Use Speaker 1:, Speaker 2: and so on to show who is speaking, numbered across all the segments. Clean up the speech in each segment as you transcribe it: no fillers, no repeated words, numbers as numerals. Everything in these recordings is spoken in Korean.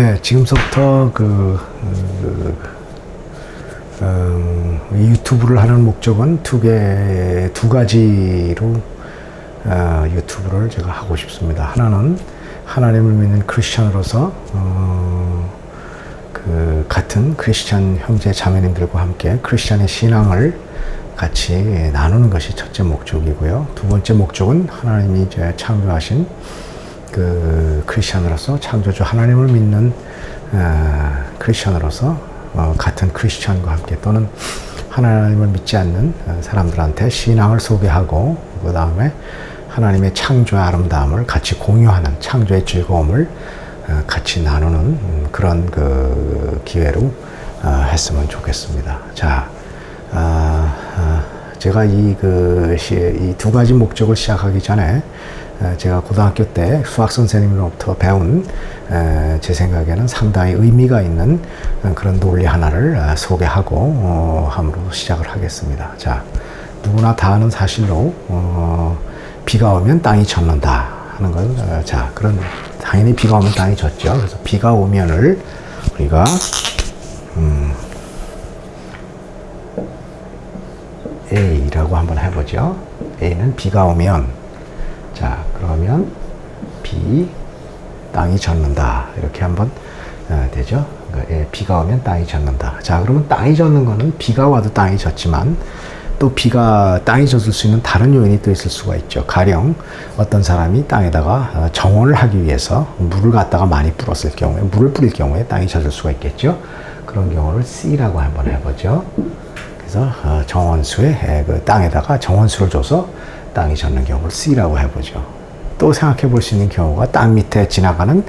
Speaker 1: 네, 지금부터 유튜브를 하는 목적은 두 가지로 유튜브를 제가 하고 싶습니다. 하나는 하나님을 믿는 크리스천으로서 같은 크리스천 형제 자매님들과 함께 크리스천의 신앙을 같이 나누는 것이 첫째 목적이고요. 두 번째 목적은 하나님이 이제 창조하신 크리스천으로서 창조주 하나님을 믿는 크리스천으로서 같은 크리스천과 함께 또는 하나님을 믿지 않는 사람들한테 신앙을 소개하고 그 다음에 하나님의 창조의 아름다움을 같이 공유하는 창조의 즐거움을 같이 나누는 그런 기회로 했으면 좋겠습니다. 자, 제가 이 두 가지 목적을 시작하기 전에 제가 고등학교 때 수학 선생님으로부터 배운 제 생각에는 상당히 의미가 있는 그런 논리 하나를 소개하고 함으로 시작을 하겠습니다. 자, 누구나 다 아는 사실로 비가 오면 땅이 젖는다 하는 건 당연히 비가 오면 땅이 젖죠. 그래서 비가 오면을 우리가 A라고 한번 해보죠. A는 비가 오면, 자, 그러면 땅이 젖는다. 이렇게 한번 되죠. 그러니까 비가 오면 땅이 젖는다. 자, 그러면 땅이 젖는 거는 비가 와도 땅이 젖지만 또 땅이 젖을 수 있는 다른 요인이 또 있을 수가 있죠. 가령 어떤 사람이 땅에다가 정원을 하기 위해서 물을 갖다가 많이 뿌렸을 경우에, 물을 뿌릴 경우에 땅이 젖을 수가 있겠죠. 그런 경우를 C라고 한번 해보죠. 그래서 정원수에 땅에다가 정원수를 줘서 땅이 젖는 경우를 C라고 해보죠. 또 생각해 볼 수 있는 경우가 땅 밑에 지나가는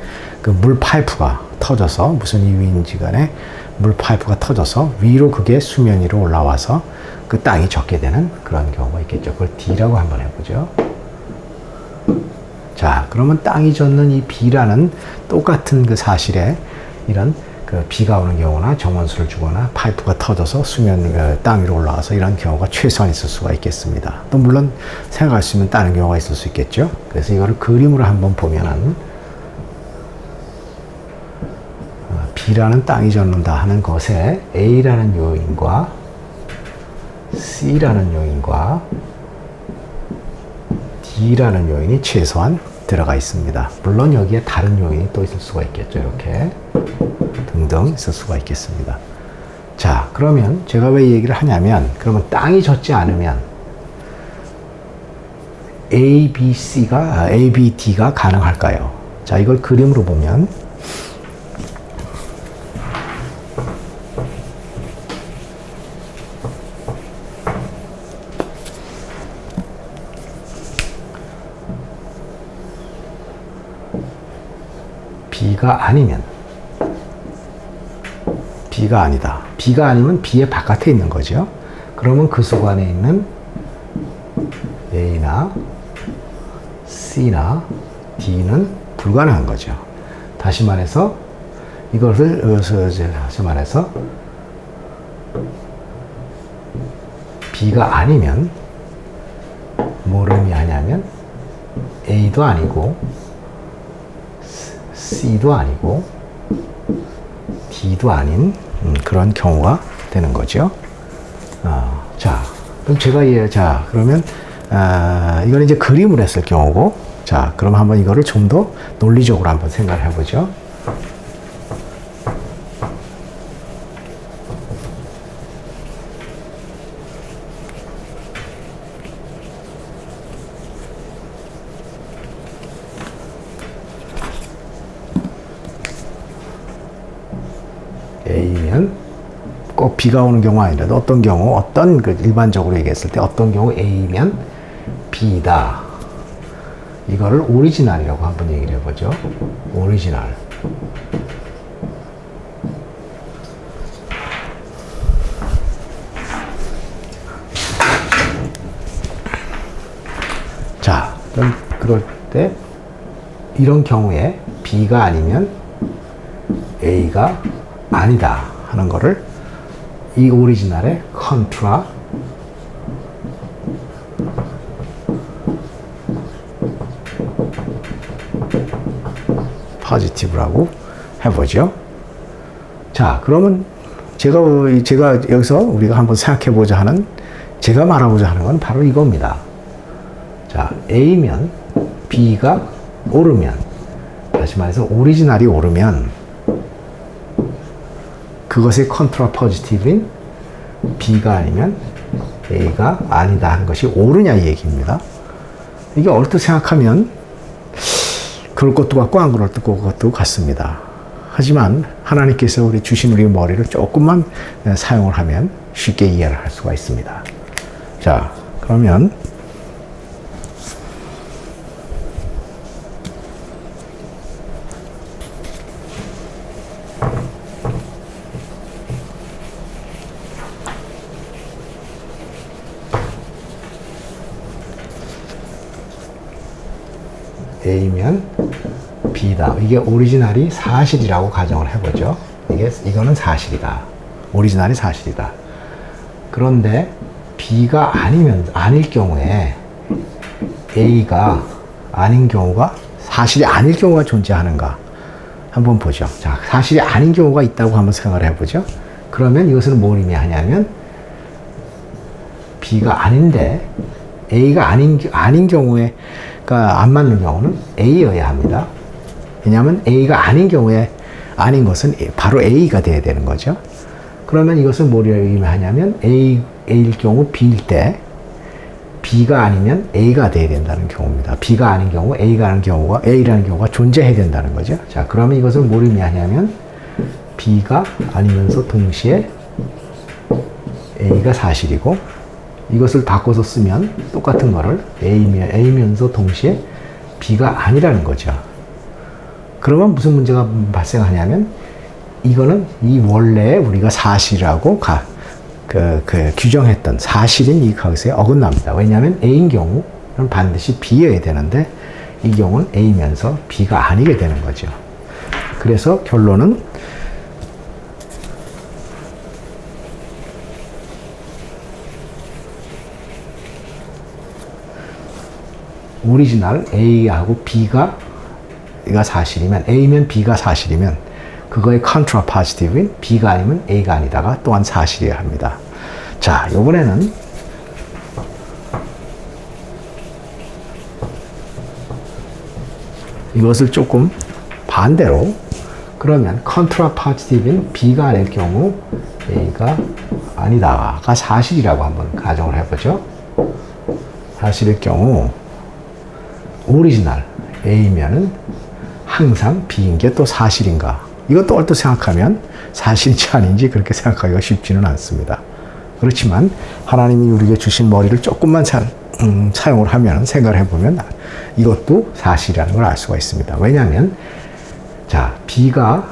Speaker 1: 물 파이프가 터져서 무슨 이유인지 간에 물 파이프가 터져서 위로 그게 수면 위로 올라와서 땅이 젖게 되는 그런 경우가 있겠죠. 그걸 D라고 한번 해보죠. 자, 그러면 땅이 젖는 이 B라는 똑같은 사실에 이런 비가 오는 경우나 정원수를 주거나 파이프가 터져서 땅 위로 올라와서 이런 경우가 최소한 있을 수가 있겠습니다. 또 물론 생각할 수 있는 다른 경우가 있을 수 있겠죠. 그래서 이거를 그림으로 한번 보면은 B라는 땅이 젖는다 하는 것에 A라는 요인과 C라는 요인과 D라는 요인이 최소한 들어가 있습니다. 물론 여기에 다른 요인이 또 있을 수가 있겠죠. 이렇게 등등 있을 수가 있겠습니다. 자, 그러면 제가 왜 이 얘기를 하냐면, 그러면 땅이 젖지 않으면 A, B, D가 가능할까요? 자, 이걸 그림으로 보면 B가 아니면 B가 아니다. B가 아니면 B의 바깥에 있는 거죠. 그러면 그 속 안에 있는 A나 C나 D는 불가능한 거죠. 다시 말해서 B가 아니면 뭘 의미하냐면 A도 아니고 C도 아니고 D도 아닌 그런 경우가 되는 거죠. 자, 그럼 그러면 이건 이제 그림을 했을 경우고, 자, 그럼 한번 이거를 좀 더 논리적으로 한번 생각을 해보죠. A면 꼭 비가 오는 경우 아니라도 어떤 일반적으로 얘기했을 때 어떤 경우 A면 B다. 이거를 오리지널이라고 한번 얘기를 해보죠. 오리지널. 자, 그럴 때 이런 경우에 B가 아니면 A가 아니다 하는 거를 이 오리지널의 컨트라 포지티브라고 해보죠. 자, 그러면 제가 여기서 우리가 한번 생각해 보자 하는, 제가 말하고자 하는 건 바로 이겁니다. 자, A면 B가 오르면, 다시 말해서 오리지널이 오르면 그것의 컨트라 포지티브인 B가 아니면 A가 아니다 하는 것이 옳으냐 이 얘기입니다. 이게 얼핏 생각하면 그럴 것도 같고 안 그럴 것도 같습니다. 하지만 하나님께서 우리 주신 우리 머리를 조금만 사용을 하면 쉽게 이해를 할 수가 있습니다. 자, 그러면 A면 B다. 이게 오리지널이 사실이라고 가정을 해보죠. 이거는 사실이다. 오리지널이 사실이다. 그런데 B가 아닐 경우에 A가 아닌 경우가, 사실이 아닐 경우가 존재하는가 한번 보죠. 자, 사실이 아닌 경우가 있다고 한번 생각을 해보죠. 그러면 이것은 뭘 의미하냐면 B가 아닌데 A가 아닌 경우에, 그러니까 안 맞는 경우는 A여야 합니다. 왜냐하면 A가 아닌 경우에 아닌 것은 바로 A가 돼야 되는 거죠. 그러면 이것은 뭘 의미하냐면 A일 경우 B일 때 B가 아니면 A가 돼야 된다는 경우입니다. B가 아닌 경우 A라는 경우가 존재해야 된다는 거죠. 자, 그러면 이것은 뭘 의미하냐면 B가 아니면서 동시에 A가 사실이고, 이것을 바꿔서 쓰면 똑같은 거를 A면서 동시에 B가 아니라는 거죠. 그러면 무슨 문제가 발생하냐면 이거는 이 원래에 우리가 사실이라고 규정했던 사실인 이 것에 어긋납니다. 왜냐하면 A인 경우는 반드시 B여야 되는데 이 경우는 A면서 B가 아니게 되는 거죠. 그래서 결론은 오리지널 A하고 B가 사실이면, A면 B가 사실이면 그거의 컨트라 포지티브인 B가 아니면 A가 아니다가 또한 사실이어야 합니다. 자, 이번에는 이것을 조금 반대로, 그러면 컨트라 포지티브인 B가 아닐 경우 A가 아니다가 사실이라고 한번 가정을 해보죠. 사실일 경우 오리지널 A면은 항상 B인 게 또 사실인가? 이것도 얼핏 생각하면 사실인지 아닌지 그렇게 생각하기가 쉽지는 않습니다. 그렇지만 하나님이 우리에게 주신 머리를 조금만 사용을 하면, 생각을 해보면 이것도 사실이라는 걸 알 수가 있습니다. 왜냐하면 자, B가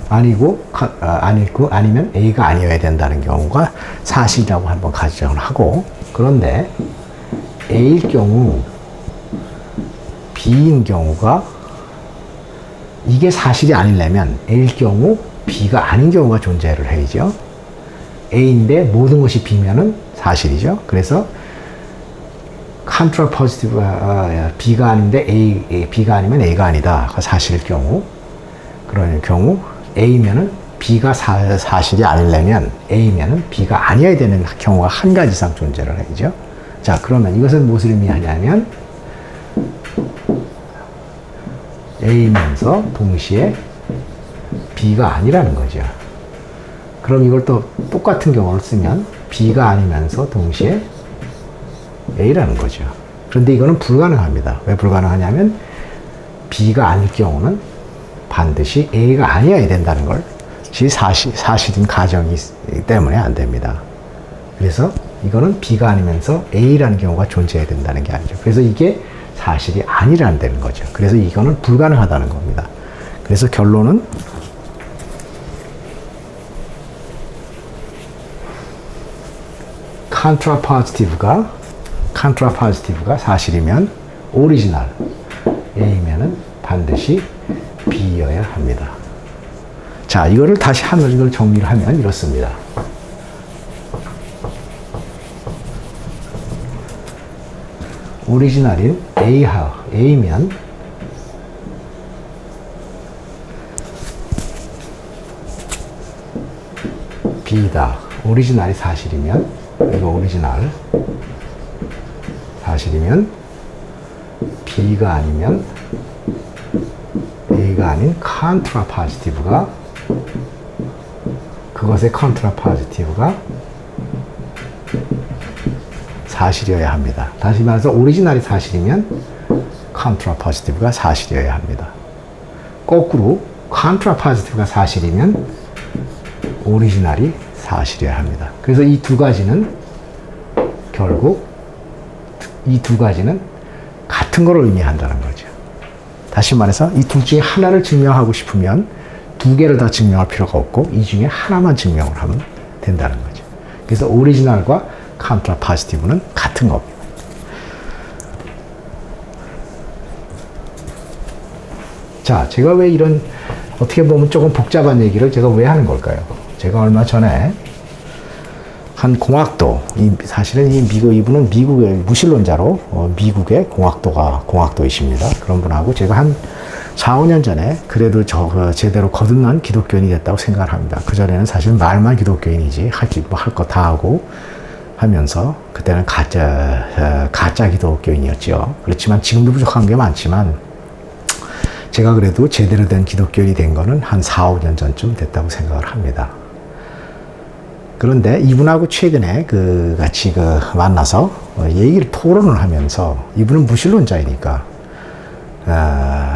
Speaker 1: 아니면 A가 아니어야 된다는 경우가 사실이라고 한번 가정을 하고, 그런데 A일 경우 B인 경우가 이게 사실이 아니려면 A일 경우 B가 아닌 경우가 존재를 해야죠. A인데 모든 것이 B면은 사실이죠. 그래서 컨트라 포지티브 B가 아닌데 B가 아니면 A가 아니다. 사실일 경우, 그런 경우 A면은 B가 사실이 아니려면 A면은 B가 아니어야 되는 경우가 한 가지 이상 존재를 하죠. 자, 그러면 이것은 무엇을 의미하냐면 A면서 동시에 B가 아니라는 거죠. 그럼 이걸 또 똑같은 경우를 쓰면 B가 아니면서 동시에 A라는 거죠. 그런데 이거는 불가능합니다. 왜 불가능하냐면 B가 아닐 경우는 반드시 A가 아니어야 된다는 걸 사실인 가정이기 때문에 안 됩니다. 그래서 이거는 B가 아니면서 A라는 경우가 존재해야 된다는 게 아니죠. 그래서 이게 사실이 아니라는 거죠. 그래서 이거는 불가능하다는 겁니다. 그래서 결론은 컨트라 포지티브가 사실이면 오리지널 A면은 반드시 B여야 합니다. 자, 이거를 다시 이걸 정리를 하면 이렇습니다. 오리지널인 A면 B다. 오리지널이 사실이면, 이거 오리지널 사실이면 B가 아니면 A가 아닌 컨트라 포지티브가, 그것의 컨트라 포지티브가 사실이어야 합니다. 다시 말해서 오리지널이 사실이면 컨트라 포지티브가 사실이어야 합니다. 거꾸로 컨트라 포지티브가 사실이면 오리지널이 사실이어야 합니다. 그래서 이 두 가지는 결국 이 두 가지는 같은 걸 의미한다는 거죠. 다시 말해서 이 둘 중에 하나를 증명하고 싶으면 두 개를 다 증명할 필요가 없고 이 중에 하나만 증명을 하면 된다는 거죠. 그래서 오리지널과 컨트라 포지티브는 같은 겁니다. 자, 제가 왜 이런 어떻게 보면 조금 복잡한 얘기를 제가 왜 하는 걸까요? 제가 얼마 전에 한 공학도, 사실은 이분은 미국의 무신론자로 미국의 공학도이십니다. 그런 분하고 제가 한 4, 5년 전에 그래도 제대로 거듭난 기독교인이 됐다고 생각을 합니다. 그전에는 사실 말만 기독교인이지 할 거 다 하고 하면서 그때는 가짜 기독교인이었죠. 그렇지만 지금도 부족한 게 많지만 제가 그래도 제대로 된 기독교인이 된 거는 한 4, 5년 전쯤 됐다고 생각을 합니다. 그런데 이분하고 최근에 같이 만나서 토론을 하면서 이분은 무신론자이니까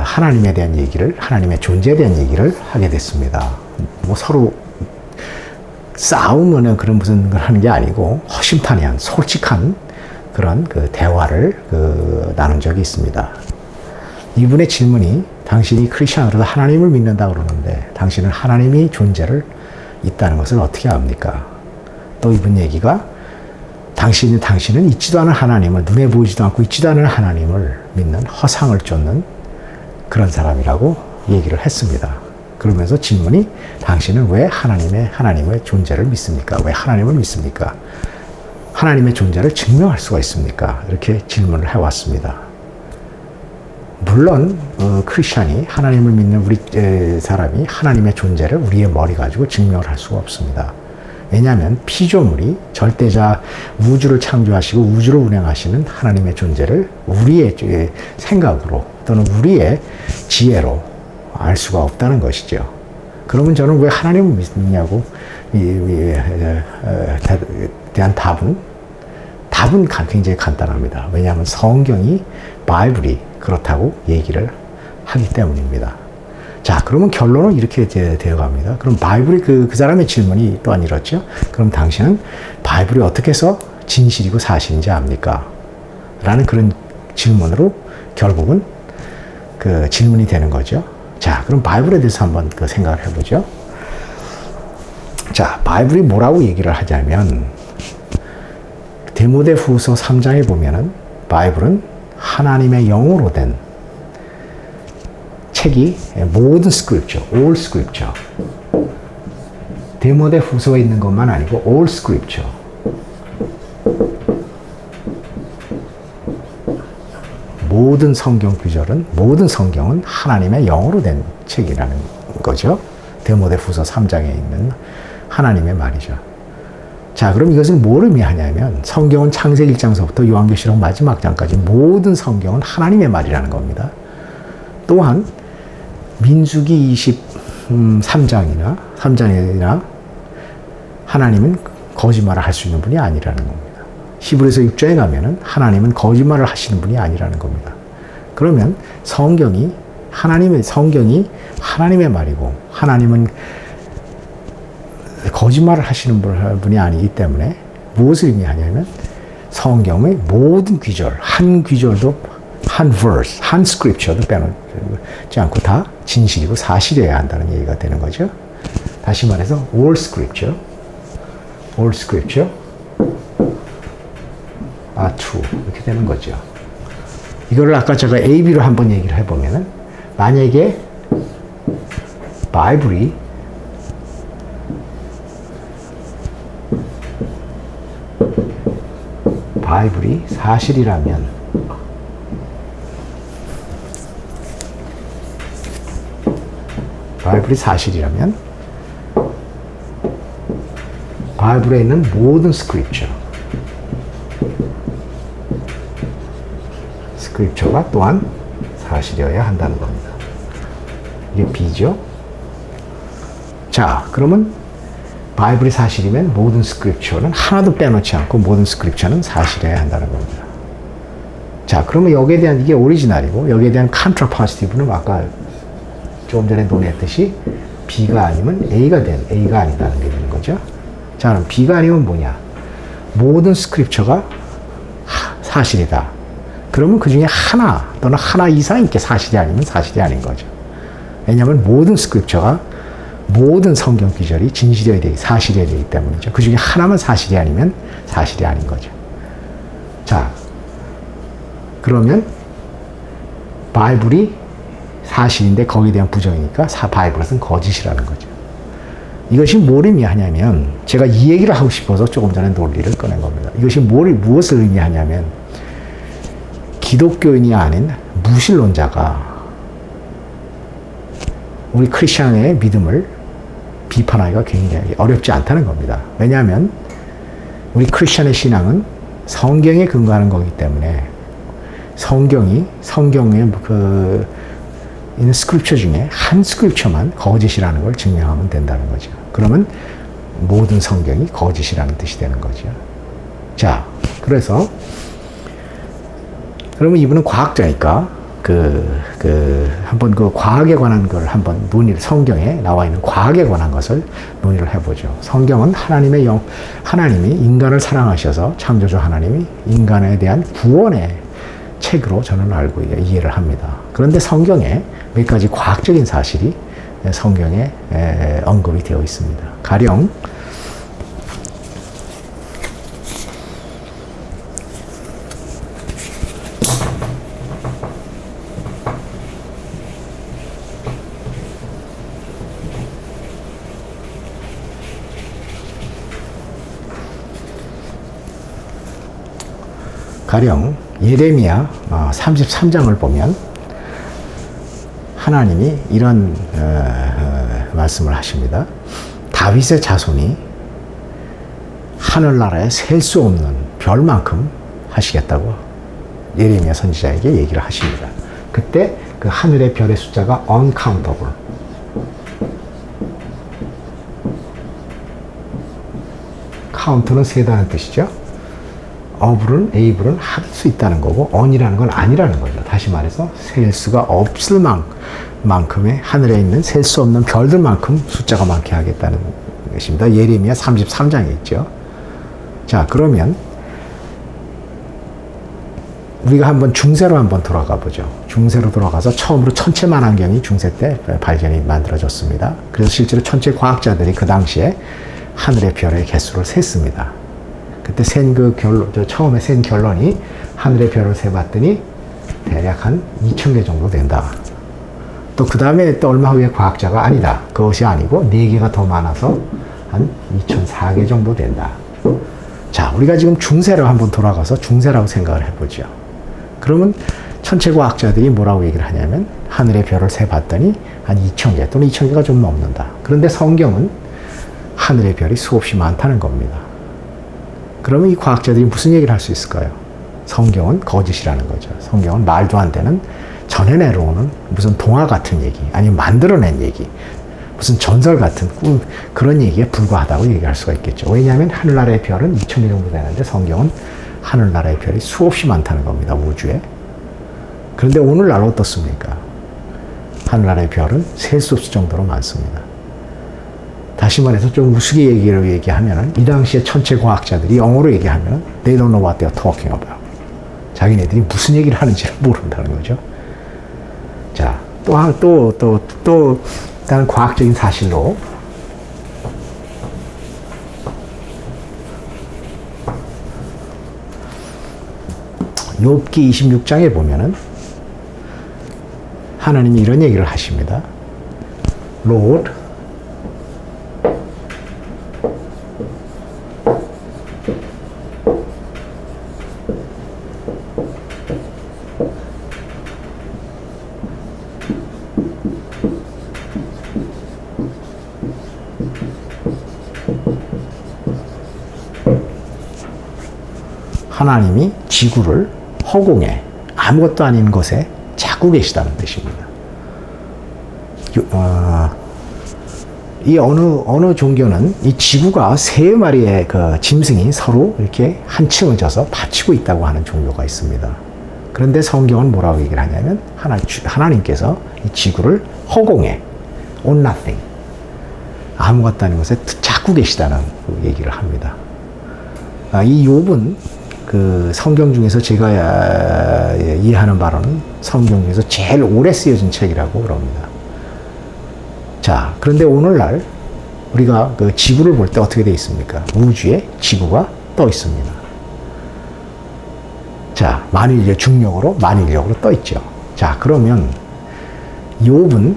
Speaker 1: 하나님에 대한 얘기를, 하나님의 존재에 대한 얘기를 하게 됐습니다. 뭐 서로 싸우면 그런 무슨 걸 하는 게 아니고 허심탄회한 솔직한 그런 대화를 나눈 적이 있습니다. 이분의 질문이 당신이 크리스천으로서 하나님을 믿는다 그러는데 당신은 하나님이 존재를 있다는 것을 어떻게 압니까? 또 이분 얘기가 당신은 있지도 않은 하나님을, 눈에 보이지도 않고 있지도 않은 하나님을 믿는 허상을 쫓는 그런 사람이라고 얘기를 했습니다. 그러면서 질문이 당신은 왜 하나님의 존재를 믿습니까? 왜 하나님을 믿습니까? 하나님의 존재를 증명할 수가 있습니까? 이렇게 질문을 해왔습니다. 물론 크리스천이 하나님을 믿는 우리 사람이 하나님의 존재를 우리의 머리 가지고 증명을 할 수가 없습니다. 왜냐하면 피조물이 절대자 우주를 창조하시고 우주를 운행하시는 하나님의 존재를 우리의 생각으로 또는 우리의 지혜로 알 수가 없다는 것이죠. 그러면 저는 왜 하나님을 믿냐고 대한 답은 굉장히 간단합니다. 왜냐하면 성경이, 바이블이 그렇다고 얘기를 하기 때문입니다. 자, 그러면 결론은 이렇게 되어갑니다. 그럼 바이블이 그 사람의 질문이 또한 이렇죠. 그럼 당신은 바이블이 어떻게 해서 진실이고 사실인지 압니까? 라는 그런 질문으로 결국은 질문이 되는 거죠. 자, 그럼 바이블에 대해서 한번 생각을 해보죠. 자, 바이블이 뭐라고 얘기를 하자면 디모데후서 3장에 보면은 바이블은 하나님의 영으로 된 책이 모든 스크립처, all 스크립처. 디모데후서에 있는 것만 아니고 all 스크립처. 모든 성경 구절은, 모든 성경은 하나님의 영으로 된 책이라는 거죠. 디모데후서 3장에 있는 하나님의 말이죠. 자, 그럼 이것은 뭘 의미하냐면 성경은 창세기 1장서부터 요한계시록 마지막 장까지 모든 성경은 하나님의 말이라는 겁니다. 또한 민수기 23장이나 하나님은 거짓말을 할 수 있는 분이 아니라는 겁니다. 히브리서 6장에 가면은 하나님은 거짓말을 하시는 분이 아니라는 겁니다. 그러면 성경이 하나님의 말이고 하나님은 거짓말을 하시는 분이 아니기 때문에 무엇을 의미하냐면 성경의 모든 귀절, 한 귀절도, 한 verse, 한 scripture도 빼놓지 않고 다 진실이고 사실이어야 한다는 얘기가 되는 거죠. 다시 말해서 all scripture are true 이렇게 되는 거죠. 이거를 아까 제가 A, B로 한번 얘기를 해보면은 만약에 바이블이 사실이라면 바이블이 사실이라면 바이블에 있는 모든 스크립처가 또한 사실이어야 한다는 겁니다. 이게 B죠. 자, 그러면 바이블이 사실이면 모든 스크립처는 하나도 빼놓지 않고 모든 스크립처는 사실이어야 한다는 겁니다. 자, 그러면 여기에 대한 이게 오리지널이고 여기에 대한 컨트라포지티브는 아까 조금 전에 논했듯이 B가 아니면 A가 아니다는 게 되는 거죠. 자, 그럼 B가 아니면 뭐냐? 모든 스크립처가 사실이다. 그러면 그 중에 하나 또는 하나 이상인 게 사실이 아니면 사실이 아닌 거죠. 왜냐하면 모든 스크립처가 모든 성경 기절이 진실이어야 되기, 사실이어야 되기 때문이죠. 그 중에 하나만 사실이 아니면 사실이 아닌 거죠. 자, 그러면 바이블이 사실인데 거기에 대한 부정이니까 바이블은 거짓이라는 거죠. 이것이 뭘 의미하냐면 제가 이 얘기를 하고 싶어서 조금 전에 논리를 꺼낸 겁니다. 이것이 무엇을 의미하냐면 기독교인이 아닌 무신론자가 우리 크리스천의 믿음을 비판하기가 굉장히 어렵지 않다는 겁니다. 왜냐하면 우리 크리스천의 신앙은 성경에 근거하는 거기 때문에 성경의 있는 스크립처 중에 한 스크립처만 거짓이라는 걸 증명하면 된다는 거죠. 그러면 모든 성경이 거짓이라는 뜻이 되는 거죠. 자, 그래서 그러면 이분은 과학자니까 한번 그 과학에 관한 걸 한번 성경에 나와 있는 과학에 관한 것을 논의를 해보죠. 성경은 하나님이 인간을 사랑하셔서 창조주 하나님이 인간에 대한 구원의 책으로 저는 이해를 합니다. 그런데 성경에 몇 가지 과학적인 사실이 성경에 언급이 되어 있습니다. 가령 예레미야 33장을 보면 하나님이 이런 말씀을 하십니다. 다윗의 자손이 하늘나라에 셀 수 없는 별만큼 하시겠다고 예레미야 선지자에게 얘기를 하십니다. 그때 그 하늘의 별의 숫자가 uncountable, count는 세다는 뜻이죠. able은 할 수 있다는 거고 on이라는 건 아니라는 거죠. 다시 말해서 셀 수가 없을 만큼의 하늘에 있는 셀 수 없는 별들만큼 숫자가 많게 하겠다는 것입니다. 예레미야 33장에 있죠. 자, 그러면 우리가 한번 중세로 한번 돌아가 보죠. 중세로 돌아가서 처음으로 천체만환경이 중세 때 발견이 만들어졌습니다. 그래서 실제로 천체 과학자들이 그 당시에 하늘의 별의 개수를 셌습니다. 그때 처음에 센 결론이 하늘의 별을 세봤더니 대략 한 2,000개 정도 된다. 또 그 다음에 또 얼마 후에 과학자가 아니다, 그것이 아니고 4개가 더 많아서 한 2,004개 정도 된다. 자, 우리가 지금 중세로 한번 돌아가서 중세라고 생각을 해보죠. 그러면 천체 과학자들이 뭐라고 얘기를 하냐면 하늘의 별을 세봤더니 한 2,000개 또는 2,000개가 좀 넘는다. 그런데 성경은 하늘의 별이 수없이 많다는 겁니다. 그러면 이 과학자들이 무슨 얘기를 할 수 있을까요? 성경은 거짓이라는 거죠. 성경은 말도 안 되는 전해내려오는 무슨 동화 같은 얘기, 아니면 만들어낸 얘기, 무슨 전설 같은 그런 얘기에 불과하다고 얘기할 수가 있겠죠. 왜냐하면 하늘나라의 별은 2,000개 정도 되는데 성경은 하늘나라의 별이 수없이 많다는 겁니다, 우주에. 그런데 오늘날 어떻습니까? 하늘나라의 별은 셀 수 없을 정도로 많습니다. 다시 말해서 좀 우스개 얘기하면은 이 당시에 천체 과학자들이 영어로 얘기하면 they don't know what they're talking about. 자기네들이 무슨 얘기를 하는지를 모른다는 거죠. 자, 다른 과학적인 사실로 욥기 26장에 보면은 하나님이 이런 얘기를 하십니다. Lord, 하나님이 지구를 허공에 아무것도 아닌 곳에 잡고 계시다는 뜻입니다. 이 어느 종교는 이 지구가 세 마리의 그 짐승이 서로 이렇게 한 층을 져서 받치고 있다고 하는 종교가 있습니다. 그런데 성경은 뭐라고 얘기를 하냐면 하나님께서 이 지구를 허공에 on nothing 아무것도 아닌 곳에 잡고 계시다는 그 얘기를 합니다. 이 욥은 그 성경 중에서 제가 이해하는 바로는 성경 중에서 제일 오래 쓰여진 책이라고 그럽니다. 자, 그런데 오늘날 우리가 그 지구를 볼 때 어떻게 되어 있습니까? 우주에 지구가 떠 있습니다. 자, 중력으로 만일력으로 떠 있죠. 자, 그러면 욥은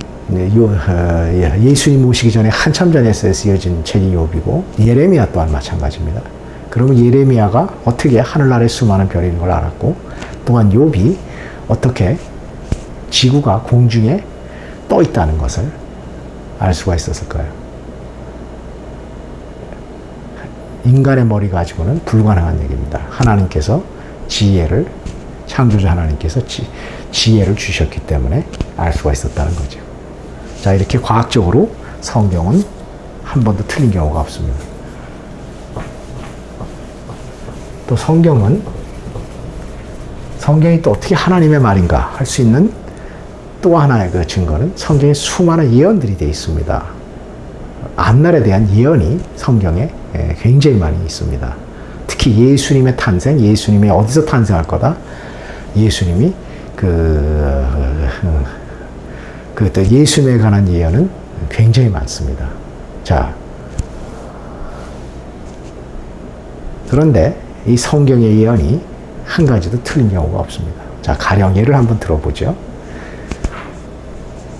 Speaker 1: 예수님 오시기 전에 한참 전에 쓰여진 책이 욥이고 예레미야 또한 마찬가지입니다. 그러면 예레미야가 어떻게 하늘나라에 수많은 별이 있는 걸 알았고 또한 욥이 어떻게 지구가 공중에 떠 있다는 것을 알 수가 있었을까요? 인간의 머리 가지고는 불가능한 얘기입니다. 하나님께서 창조주 하나님께서 지혜를 주셨기 때문에 알 수가 있었다는 거죠. 자, 이렇게 과학적으로 성경은 한 번도 틀린 경우가 없습니다. 또 성경이 또 어떻게 하나님의 말인가 할 수 있는 또 하나의 그 증거는 성경에 수많은 예언들이 되어 있습니다. 앞날에 대한 예언이 성경에 굉장히 많이 있습니다. 특히 예수님의 탄생, 예수님이 어디서 탄생할 거다, 예수님이 또 예수님에 관한 예언은 굉장히 많습니다. 자, 그런데 이 성경의 예언이 한 가지도 틀린 경우가 없습니다. 자, 가령 예를 한번 들어보죠.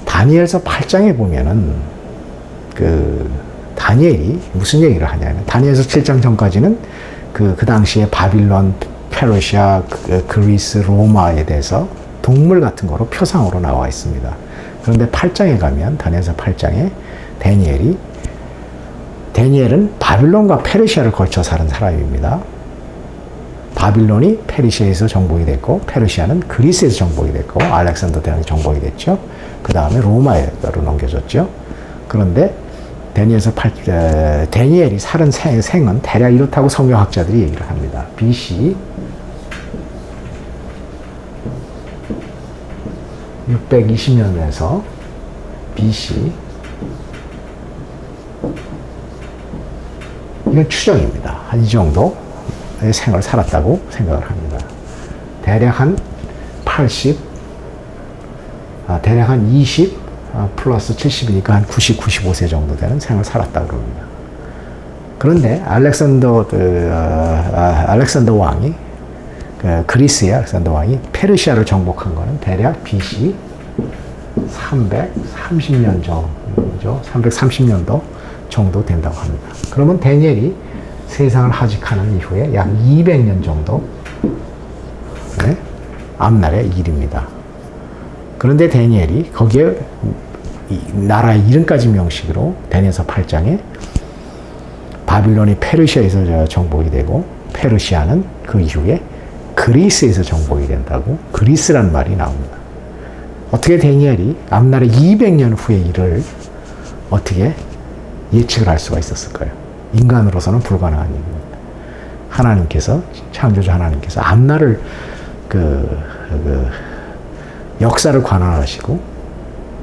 Speaker 1: 다니엘서 8장에 보면은 다니엘이 무슨 얘기를 하냐면 다니엘서 7장 전까지는 그 당시에 바빌론, 페르시아, 그리스, 로마에 대해서 동물 같은 거로 표상으로 나와 있습니다. 그런데 8장에 가면 다니엘서 8장에 다니엘은 바빌론과 페르시아를 걸쳐 사는 사람입니다. 바빌론이 페르시아에서 정복이 됐고 페르시아는 그리스에서 정복이 됐고 알렉산더 대왕이 정복이 됐죠. 그 다음에 로마로 넘겨졌죠. 그런데 다니엘이 살은 생은 대략 이렇다고 성경학자들이 얘기를 합니다. BC 620년에서 BC 이건 추정입니다. 한 이 정도의 생을 살았다고 생각을 합니다. 대략 한 80, 대략 한 20 플러스 70이니까 한 90, 95세 정도 되는 생을 살았다고 그럽니다. 그런데 알렉산더 왕이 그리스의 알렉산더 왕이 페르시아를 정복한 거는 대략 BC 330년 정도, 330년도 정도 된다고 합니다. 그러면 다니엘이 세상을 하직하는 이후에 약 200년 정도 앞날의 일입니다. 그런데 다니엘이 거기에 나라의 이름까지 명식으로 다니엘서 8장에 바빌론이 페르시아에서 정복이 되고 페르시아는 그 이후에 그리스에서 정복이 된다고 그리스란 말이 나옵니다. 어떻게 다니엘이 앞날의 200년 후의 일을 어떻게 예측을 할 수가 있었을까요? 인간으로서는 불가능한 일입니다. 하나님께서 창조주 하나님께서 앞날을 역사를 관할하시고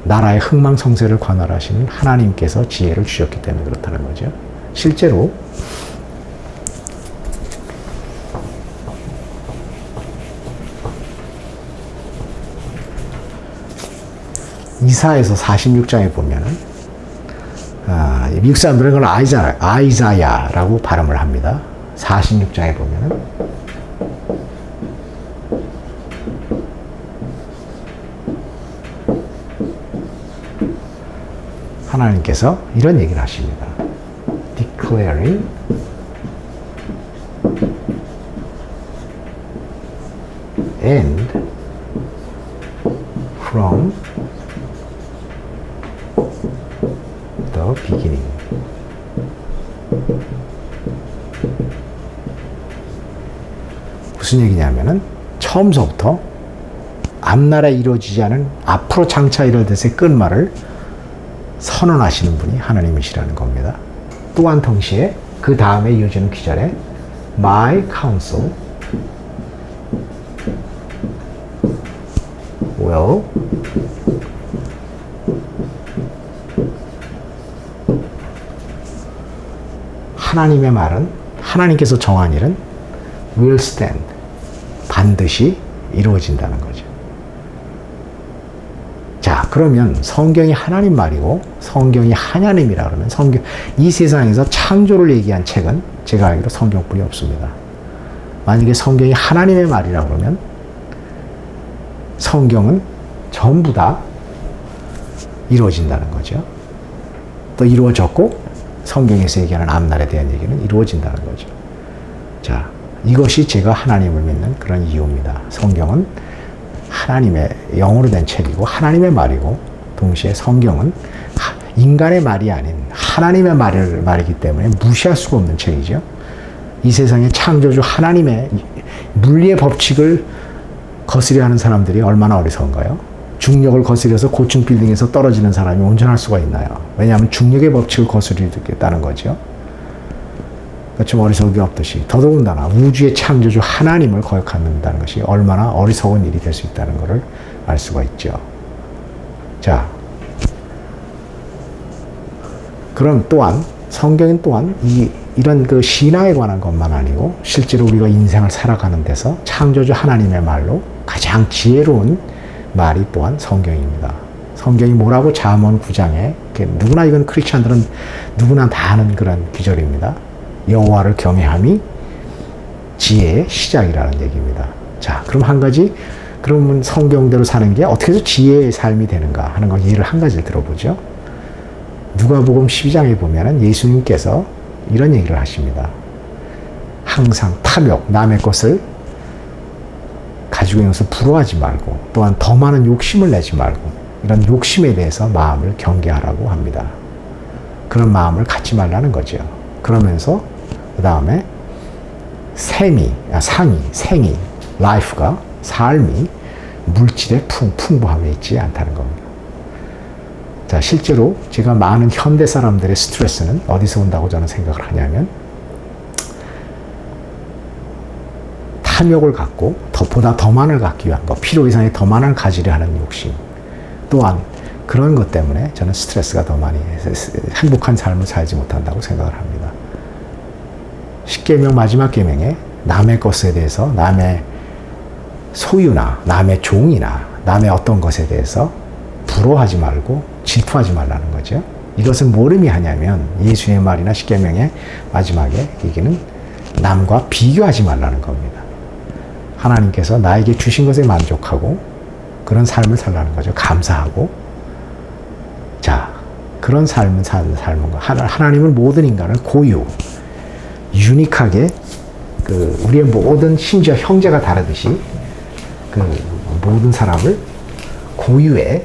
Speaker 1: 나라의 흥망성쇠를 관할하시는 하나님께서 지혜를 주셨기 때문에 그렇다는 거죠. 실제로 이사에서 46장에 보면은 미국 사람들은 그걸 아이자야라고 발음을 합니다. 46장에 보면은 하나님께서 이런 얘기를 하십니다. Declaring end from the beginning. 무슨 얘기냐면은 처음서부터 앞날에 이루어지지 않은 앞으로 장차 이룰 것의 끝말을 선언하시는 분이 하나님이시라는 겁니다. 또한 동시에 그 다음에 이어지는 구절에 My counsel will 하나님의 말은 하나님께서 정한 일은 will stand 반드시 이루어진다는 거죠. 자, 그러면 성경이 하나님 말이고 성경이 하나님이라 그러면 이 세상에서 창조를 얘기한 책은 제가 알기로 성경뿐이 없습니다. 만약에 성경이 하나님의 말이라 그러면 성경은 전부 다 이루어진다는 거죠. 또 이루어졌고 성경에서 얘기하는 앞날에 대한 얘기는 이루어진다는 거죠. 자, 이것이 제가 하나님을 믿는 그런 이유입니다. 성경은 하나님의 영어로 된 책이고 하나님의 말이고 동시에 성경은 인간의 말이 아닌 하나님의 말이기 때문에 무시할 수가 없는 책이죠. 이 세상의 창조주 하나님의 물리의 법칙을 거스려 하는 사람들이 얼마나 어리석은가요? 중력을 거스려서 고층 빌딩에서 떨어지는 사람이 운전할 수가 있나요? 왜냐하면 중력의 법칙을 거스르겠다는 거죠. 좀 어리석이 없듯이 더더군다나 우주의 창조주 하나님을 거역한다는 것이 얼마나 어리석은 일이 될 수 있다는 것을 알 수가 있죠. 자, 그럼 또한 성경은 또한 이런 그 신앙에 관한 것만 아니고 실제로 우리가 인생을 살아가는 데서 창조주 하나님의 말로 가장 지혜로운 말이 또한 성경입니다. 성경이 뭐라고 잠언 9장에 누구나 이건 크리스천들은 누구나 다 아는 그런 기절입니다. 여호와를 경외함이 지혜의 시작이라는 얘기입니다. 자, 그럼 한 가지 그러면 성경대로 사는 게 어떻게 해서 지혜의 삶이 되는가 하는 걸 예를 한 가지를 들어보죠. 누가복음 12장에 보면은 예수님께서 이런 얘기를 하십니다. 항상 탐욕, 남의 것을 가지고 있어서 부러워하지 말고 또한 더 많은 욕심을 내지 말고 이런 욕심에 대해서 마음을 경계하라고 합니다. 그런 마음을 갖지 말라는 거죠. 그러면서 그 다음에 생이, life가 삶이 물질의 풍부함에 있지 않다는 겁니다. 자, 실제로 제가 많은 현대 사람들의 스트레스는 어디서 온다고 저는 생각을 하냐면 탐욕을 갖고 보다 더 많을 갖기 위한 것, 필요 이상의 더 많을 가지려 하는 욕심 또한 그런 것 때문에 저는 스트레스가 더 많이 행복한 삶을 살지 못한다고 생각을 합니다. 10계명 마지막 계명에 남의 것에 대해서 남의 소유나 남의 종이나 남의 어떤 것에 대해서 부러워하지 말고 질투하지 말라는 거죠. 이것은 뭘 의미하냐면 예수의 말이나 10계명의 마지막에 얘기는 남과 비교하지 말라는 겁니다. 하나님께서 나에게 주신 것에 만족하고 그런 삶을 살라는 거죠. 감사하고. 자, 그런 삶을 사는 삶은 하나님은 모든 인간을 고유, 유니크하게 우리의 모든 심지어 형제가 다르듯이 모든 사람을 고유의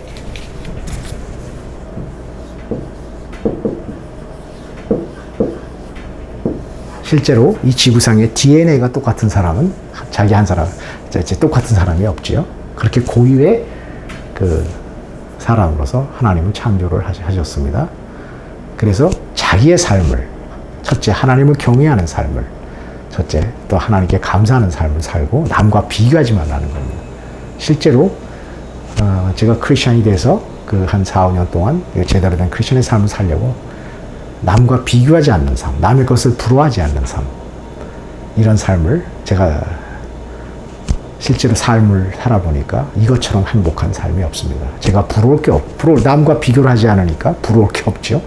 Speaker 1: 실제로 이 지구상에 DNA가 똑같은 사람은 자기 한 사람, 똑같은 사람이 없지요. 그렇게 고유의 사람으로서 하나님은 창조를 하셨습니다. 그래서 자기의 삶을, 첫째 하나님을 경외하는 삶을, 첫째 또 하나님께 감사하는 삶을 살고 남과 비교하지 말라는 겁니다. 실제로 제가 크리스천이 돼서 한 4, 5년 동안 제대로 된 크리스천의 삶을 살려고 남과 비교하지 않는 삶, 남의 것을 부러워하지 않는 삶, 이런 삶을 제가 실제로 삶을 살아보니까 이것처럼 행복한 삶이 없습니다. 제가 남과 비교를 하지 않으니까 부러울 게 없죠.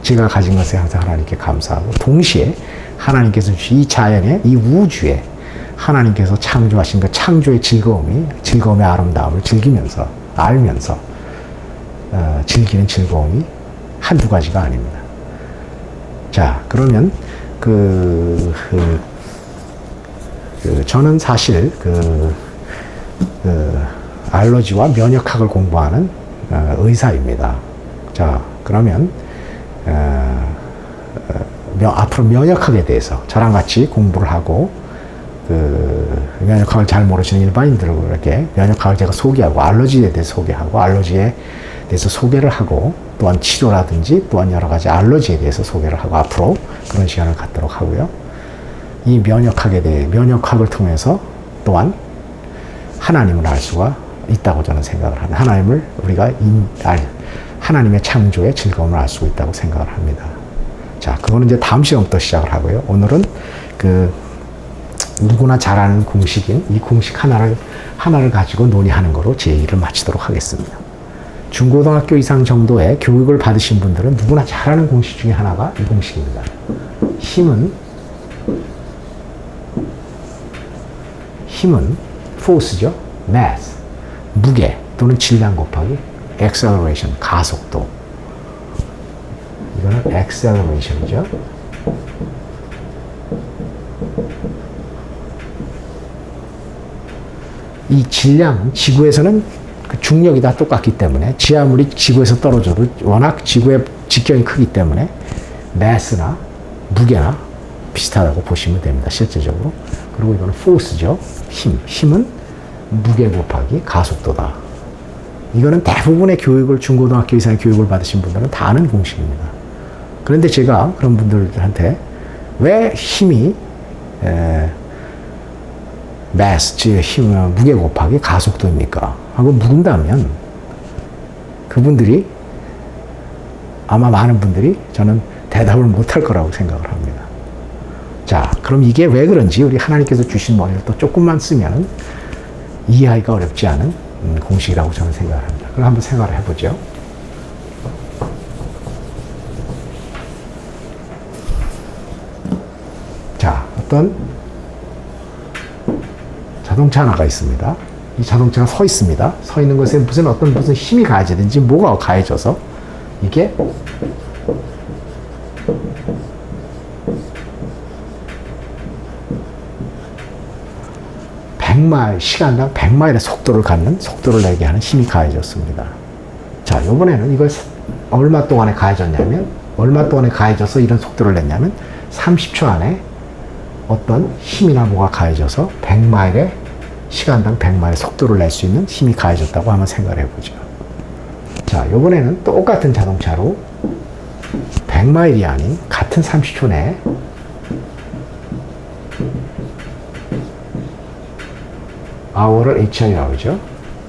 Speaker 1: 제가 가진 것에 항상 하나님께 감사하고 동시에 하나님께서 주신 이 자연에, 이 우주에 하나님께서 창조하신 그 창조의 즐거움의 아름다움을 즐기면서, 알면서 즐기는 즐거움이 한두 가지가 아닙니다. 자, 그러면 저는 사실 알러지와 면역학을 공부하는 의사입니다. 자, 그러면 앞으로 면역학에 대해서 저랑 같이 공부를 하고 면역학을 잘 모르시는 일반인들을 이렇게 면역학을 제가 소개하고 알러지에 대해서 소개하고 알러지에 대해서 소개를 하고 또한 치료라든지 또한 여러 가지 알러지에 대해서 소개를 하고 앞으로 그런 시간을 갖도록 하고요. 이 면역학에 대해 면역학을 통해서 또한 하나님을 알 수가 있다고 저는 생각을 합니다. 하나님을 우리가 하나님의 창조의 즐거움을 알 수 있다고 생각을 합니다. 자, 그거는 이제 다음 시간부터 시작을 하고요. 오늘은 누구나 잘 아는 공식인 이 공식 하나를 가지고 논의하는 거로 제 얘기를 마치도록 하겠습니다. 중고등학교 이상 정도의 교육을 받으신 분들은 누구나 잘 아는 공식 중에 하나가 이 공식입니다. 힘은 force죠. mass, 무게 또는 질량 곱하기 acceleration, 가속도. 이거는 acceleration이죠. 이 질량은 지구에서는 그 중력이 다 똑같기 때문에 지하물이 지구에서 떨어져도 워낙 지구의 직경이 크기 때문에 mass나 무게나 비슷하다고 보시면 됩니다. 실제적으로. 그리고 이거는 force죠. 힘은 무게 곱하기 가속도다. 이거는 대부분의 교육을 중고등학교 이상의 교육을 받으신 분들은 다 아는 공식입니다. 그런데 제가 그런 분들한테 왜 힘이 mass, 즉 무게 곱하기 가속도입니까? 하고 물은다면 그분들이 아마 많은 분들이 저는 대답을 못할 거라고 생각을 합니다. 자, 그럼 이게 왜 그런지 우리 하나님께서 주신 머리를 또 조금만 쓰면 이해하기가 어렵지 않은 공식이라고 저는 생각을 합니다. 그럼 한번 생각을 해보죠. 자, 어떤 자동차 하나가 있습니다. 이 자동차가 서 있습니다. 서 있는 것에 무슨 힘이 가해지든지 뭐가 가해져서 이게 시간당 100마일의 속도를 내게 하는 힘이 가해졌습니다. 자, 이번에는 이걸 얼마 동안에 가해져서 이런 속도를 냈냐면 30초 안에 어떤 힘이나 뭐가 가해져서 시간당 100마일의 속도를 낼 수 있는 힘이 가해졌다고 한번 생각을 해보죠. 자, 이번에는 똑같은 자동차로 100마일이 아닌 같은 30초 내에 hour를 HI라고 하죠.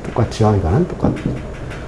Speaker 1: 똑같죠. 이거는